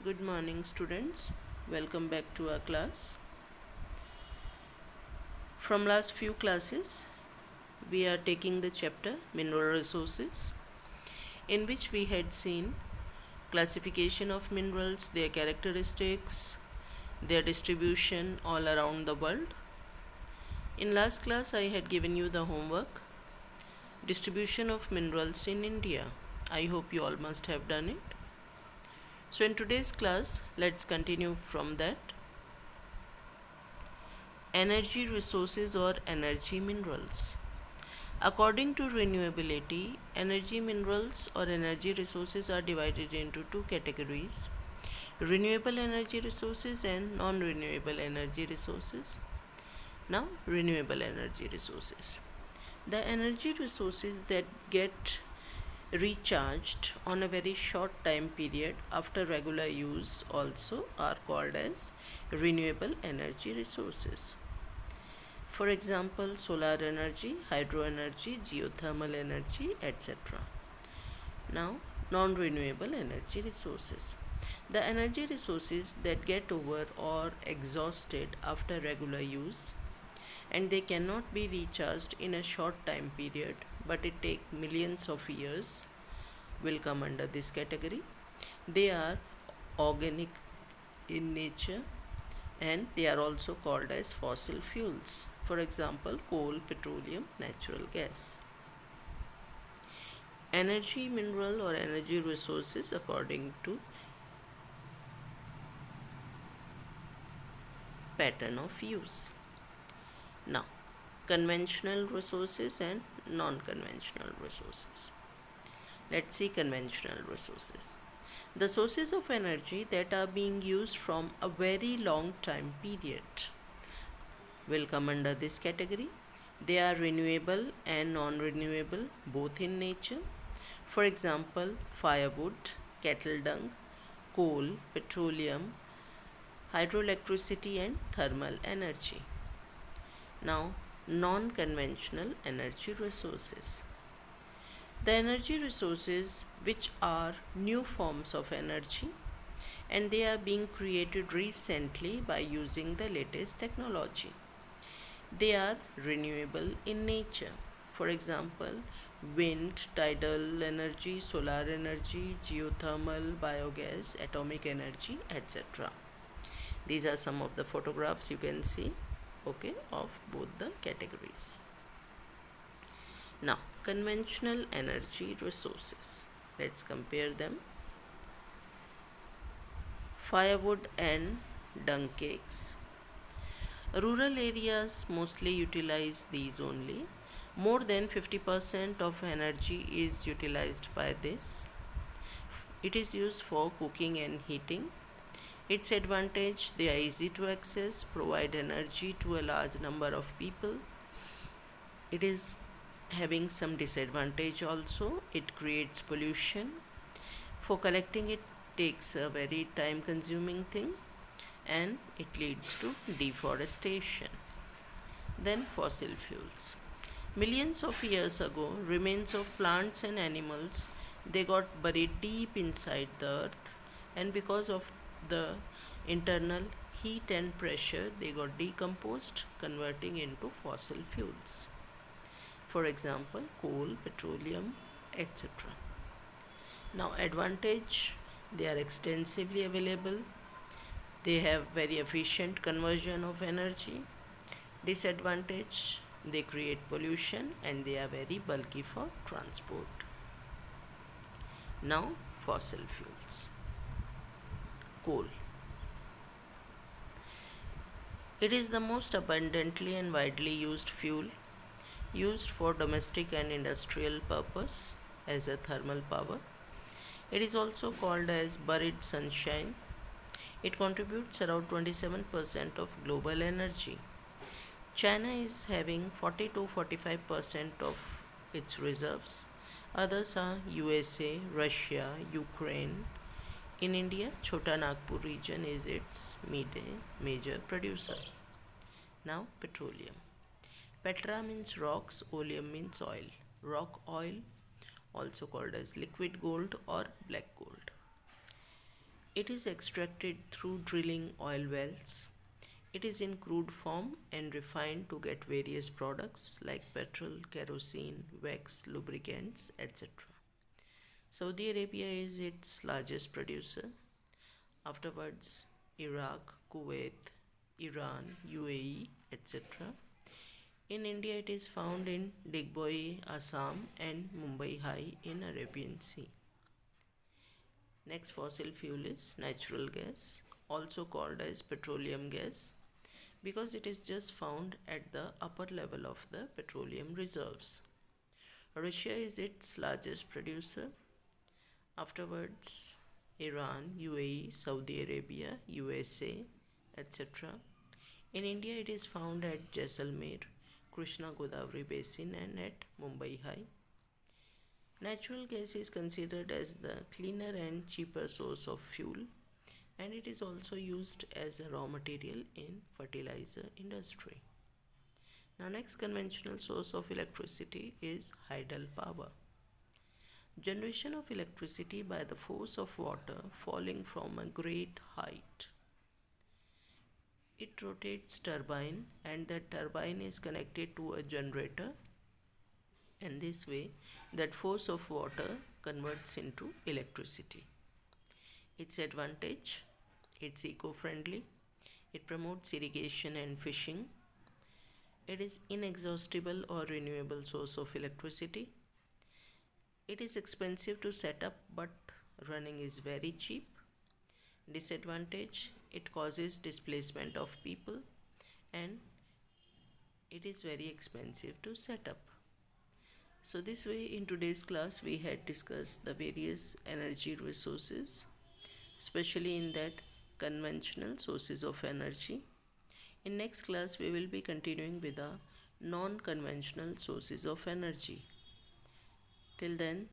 Good morning, students. Welcome back to our class. From last few classes, we are taking the chapter Mineral Resources, in which we had seen classification of minerals, their characteristics, their distribution all around the world. In last class, I had given you the homework distribution of minerals in India. I hope you all must have done it. So, in today's class, let's continue from that. Energy resources or energy minerals. According to renewability, energy minerals or energy resources are divided into two categories: renewable energy resources and non renewable energy resources. Now, renewable energy resources. The energy resources that get recharged on a very short time period after regular use also are called as renewable energy resources. For example, solar energy, hydro energy, geothermal energy, etc. Now, non renewable energy resources. The energy resources that get over or exhausted after regular use and they cannot be recharged in a short time period but it takes millions of years will come under this category. They are organic in nature and they are also called as fossil fuels. For example, coal, petroleum, natural gas. Energy mineral or energy resources according to pattern of use. Now, conventional resources and non-conventional resources. Let's see conventional resources. The sources of energy that are being used from a very long time period will come under this category. They are renewable and non-renewable both in nature. For example, firewood, cattle dung, coal, petroleum, hydroelectricity and thermal energy. Now, non-conventional energy resources. The energy resources which are new forms of energy and they are being created recently by using the latest technology. They are renewable in nature. For example, wind, tidal energy, solar energy, geothermal, biogas, atomic energy, etc. These are some of the photographs you can see, okay, of both the categories. Now, conventional energy resources. Let's compare them. Firewood and dung cakes. Rural areas mostly utilize these only. More than 50% of energy is utilized by this. It is used for cooking and heating. Its advantage, they are easy to access, provide energy to a large number of people. It is having some disadvantage also. It creates pollution. For collecting it takes a very time consuming thing and it leads to deforestation. Then fossil fuels. Millions of years ago, remains of plants and animals they got buried deep inside the earth and because of the internal heat and pressure they got decomposed converting into fossil fuels. For example, coal, petroleum, etc. Now, advantage, they are extensively available. They have very efficient conversion of energy. Disadvantage, they create pollution and they are very bulky for transport. Now, fossil fuels. Coal. It is the most abundantly and widely used fuel used for domestic and industrial purpose as a thermal power. It is also called as buried sunshine. It contributes around 27% of global energy. China is having 40 to 45% of its reserves. Others are USA, Russia, Ukraine. In India, Chota Nagpur region is its major producer. Now, petroleum. Petra means rocks, oleum means oil. Rock oil, also called as liquid gold or black gold. It is extracted through drilling oil wells. It is in crude form and refined to get various products like petrol, kerosene, wax, lubricants, etc. Saudi Arabia is its largest producer. Afterwards, Iraq, Kuwait, Iran, UAE, etc. In India, it is found in Digboi, Assam, and Mumbai High in Arabian Sea. Next fossil fuel is natural gas, also called as petroleum gas, because it is just found at the upper level of the petroleum reserves. Russia is its largest producer. Afterwards, Iran, UAE, Saudi Arabia, USA, etc. In India, it is found at Jaisalmer, Krishna Godavari Basin, and at Mumbai High. Natural gas is considered as the cleaner and cheaper source of fuel, and it is also used as a raw material in fertilizer industry. Now next conventional source of electricity is hydel power. Generation of electricity by the force of water falling from a great height. It rotates turbine and that turbine is connected to a generator, and this way that force of water converts into electricity. Its advantage: it's eco-friendly, it promotes irrigation and fishing, it is inexhaustible or renewable source of electricity, it is expensive to set up but running is very cheap. Disadvantage: it causes displacement of people and it is very expensive to set up. So this way in today's class we had discussed the various energy resources, especially in that conventional sources of energy. In next class we will be continuing with the non-conventional sources of energy. Till then,